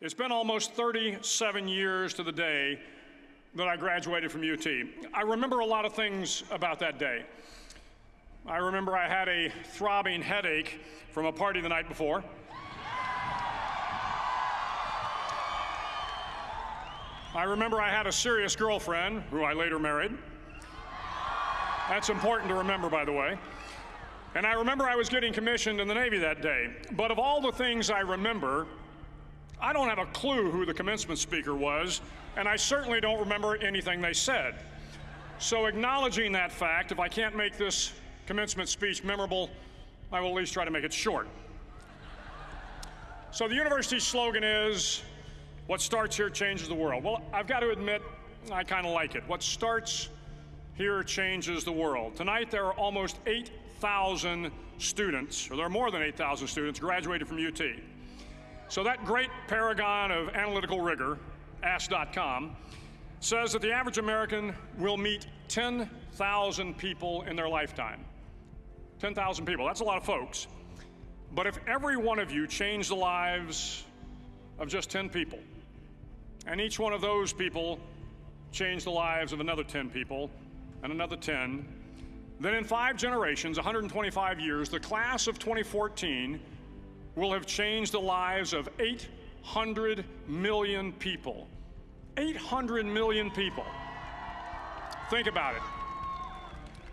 It's been almost 37 years to the day that I graduated from UT. I remember a lot of things about that day. I remember I had a throbbing headache from a party the night before. I remember I had a serious girlfriend, who I later married. That's important to remember, by the way. And I remember I was getting commissioned in the Navy that day. But of all the things I remember, I don't have a clue who the commencement speaker was, and I certainly don't remember anything they said. So acknowledging that fact, if I can't make this commencement speech memorable, I will at least try to make it short. So the university's slogan is, "What starts here changes the world." Well, I've got to admit, I kind of like it. What starts here changes the world. Tonight, there are almost 8,000 students, or there are more than 8,000 students graduated from UT. So that great paragon of analytical rigor, Ask.com, says that the average American will meet 10,000 people in their lifetime. 10,000 people, that's a lot of folks. But if every one of you changed the lives of just 10 people, and each one of those people changed the lives of another 10 people, and another 10, then in 5 generations, 125 years, the class of 2014 will have changed the lives of 800 million people. 800 million people. Think about it.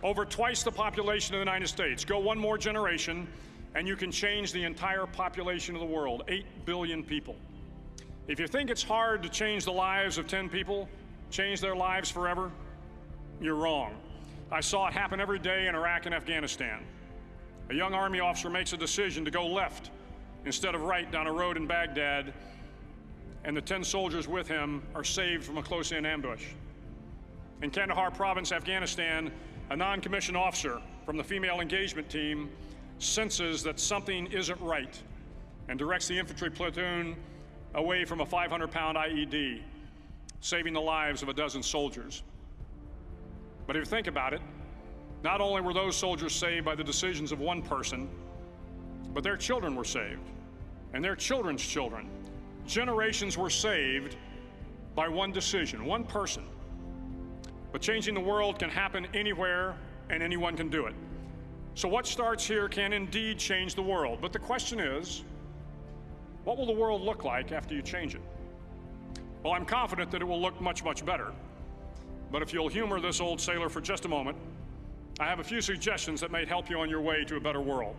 Over twice the population of the United States. Go one more generation, and you can change the entire population of the world, 8 billion people. If you think it's hard to change the lives of 10 people, change their lives forever, you're wrong. I saw it happen every day in Iraq and Afghanistan. A young Army officer makes a decision to go left instead of right down a road in Baghdad, and the 10 soldiers with him are saved from a close-in ambush. In Kandahar province, Afghanistan, a non-commissioned officer from the female engagement team senses that something isn't right and directs the infantry platoon away from a 500-pound IED, saving the lives of a dozen soldiers. But if you think about it, not only were those soldiers saved by the decisions of one person, but their children were saved, and their children's children. Generations were saved by one decision, one person. But changing the world can happen anywhere, and anyone can do it. So what starts here can indeed change the world. But the question is, what will the world look like after you change it? Well, I'm confident that it will look much, much better. But if you'll humor this old sailor for just a moment, I have a few suggestions that may help you on your way to a better world.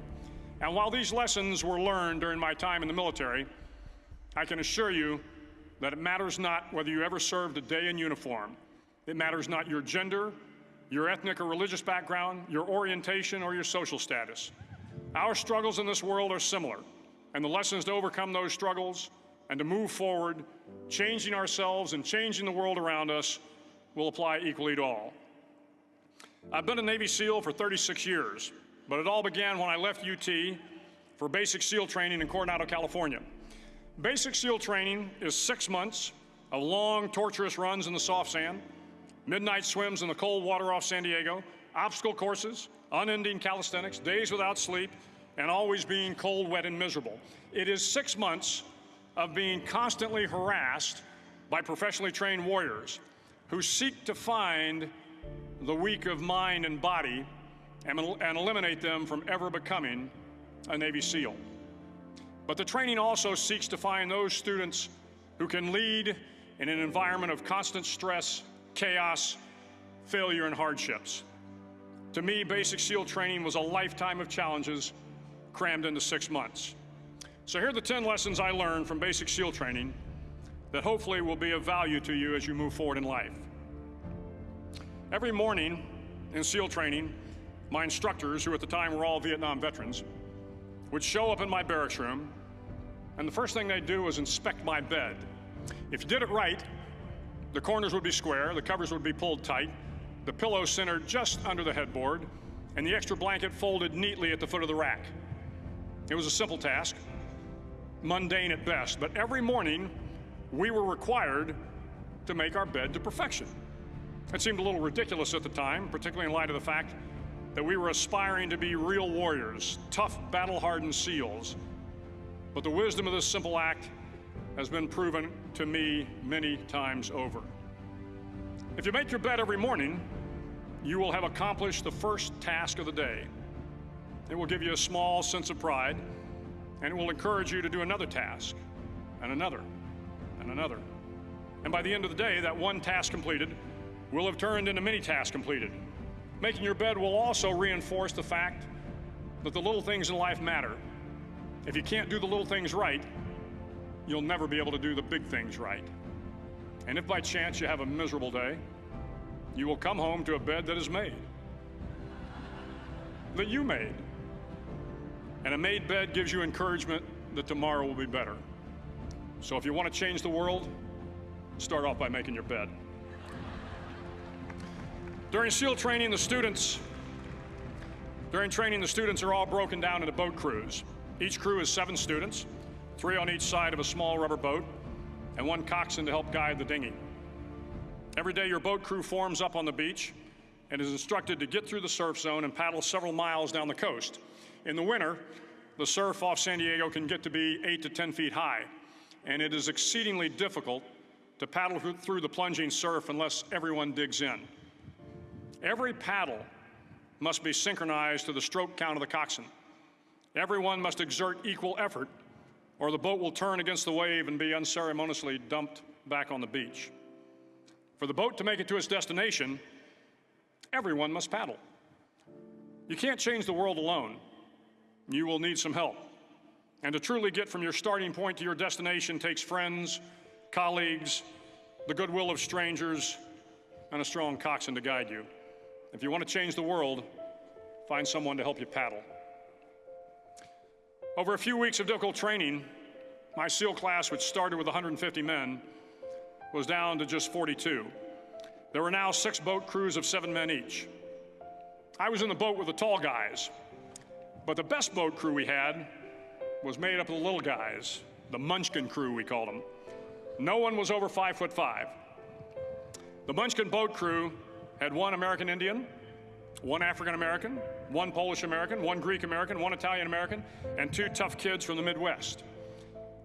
And while these lessons were learned during my time in the military, I can assure you that it matters not whether you ever served a day in uniform. It matters not your gender, your ethnic or religious background, your orientation, or your social status. Our struggles in this world are similar, and the lessons to overcome those struggles and to move forward, changing ourselves and changing the world around us, will apply equally to all. I've been a Navy SEAL for 36 years, but it all began when I left UT for basic SEAL training in Coronado, California. Basic SEAL training is 6 months of long, torturous runs in the soft sand, midnight swims in the cold water off San Diego, obstacle courses, unending calisthenics, days without sleep, and always being cold, wet, and miserable. It is 6 months of being constantly harassed by professionally trained warriors who seek to find the weak of mind and body and eliminate them from ever becoming a Navy SEAL. But the training also seeks to find those students who can lead in an environment of constant stress, chaos, failure, and hardships. To me, basic SEAL training was a lifetime of challenges crammed into 6 months. So here are the 10 lessons I learned from basic SEAL training that hopefully will be of value to you as you move forward in life. Every morning in SEAL training, my instructors, who at the time were all Vietnam veterans, would show up in my barracks room, and the first thing they'd do was inspect my bed. If you did it right, the corners would be square, the covers would be pulled tight, the pillow centered just under the headboard, and the extra blanket folded neatly at the foot of the rack. It was a simple task, mundane at best, but every morning we were required to make our bed to perfection. It seemed a little ridiculous at the time, particularly in light of the fact that we were aspiring to be real warriors, tough, battle-hardened SEALs. But the wisdom of this simple act has been proven to me many times over. If you make your bed every morning, you will have accomplished the first task of the day. It will give you a small sense of pride, and it will encourage you to do another task, and another, and another. And by the end of the day, that one task completed will have turned into many tasks completed. Making your bed will also reinforce the fact that the little things in life matter. If you can't do the little things right, you'll never be able to do the big things right. And if by chance you have a miserable day, you will come home to a bed that is made, that you made. And a made bed gives you encouragement that tomorrow will be better. So if you want to change the world, start off by making your bed. During SEAL training, the students are all broken down into boat crews. Each crew is 7 students, 3 on each side of a small rubber boat, and 1 coxswain to help guide the dinghy. Every day, your boat crew forms up on the beach and is instructed to get through the surf zone and paddle several miles down the coast. In the winter, the surf off San Diego can get to be 8 to 10 feet high, and it is exceedingly difficult to paddle through the plunging surf unless everyone digs in. Every paddle must be synchronized to the stroke count of the coxswain. Everyone must exert equal effort, or the boat will turn against the wave and be unceremoniously dumped back on the beach. For the boat to make it to its destination, everyone must paddle. You can't change the world alone. You will need some help. And to truly get from your starting point to your destination takes friends, colleagues, the goodwill of strangers, and a strong coxswain to guide you. If you want to change the world, find someone to help you paddle. Over a few weeks of difficult training, my SEAL class, which started with 150 men, was down to just 42. There were now 6 boat crews of 7 men each. I was in the boat with the tall guys, but the best boat crew we had was made up of the little guys, the Munchkin crew, we called them. No one was over 5'5". The Munchkin boat crew had 1 American Indian, 1 African American, 1 Polish American, 1 Greek American, 1 Italian American, and 2 tough kids from the Midwest.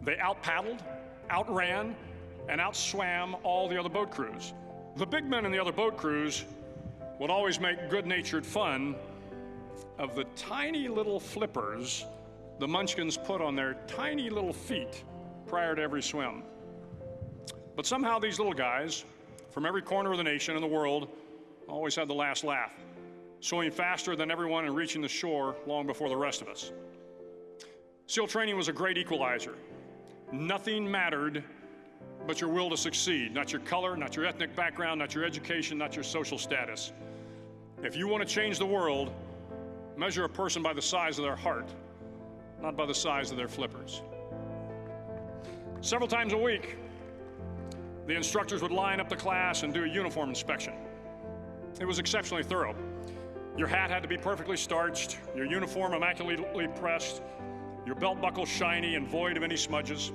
They out-paddled, outran, and outswam all the other boat crews. The big men in the other boat crews would always make good-natured fun of the tiny little flippers the Munchkins put on their tiny little feet prior to every swim. But somehow these little guys from every corner of the nation and the world always had the last laugh, swimming faster than everyone and reaching the shore long before the rest of us. SEAL training was a great equalizer. Nothing mattered but your will to succeed, not your color, not your ethnic background, not your education, not your social status. If you want to change the world, measure a person by the size of their heart, not by the size of their flippers. Several times a week, the instructors would line up the class and do a uniform inspection. It was exceptionally thorough. Your hat had to be perfectly starched, your uniform immaculately pressed, your belt buckle shiny and void of any smudges.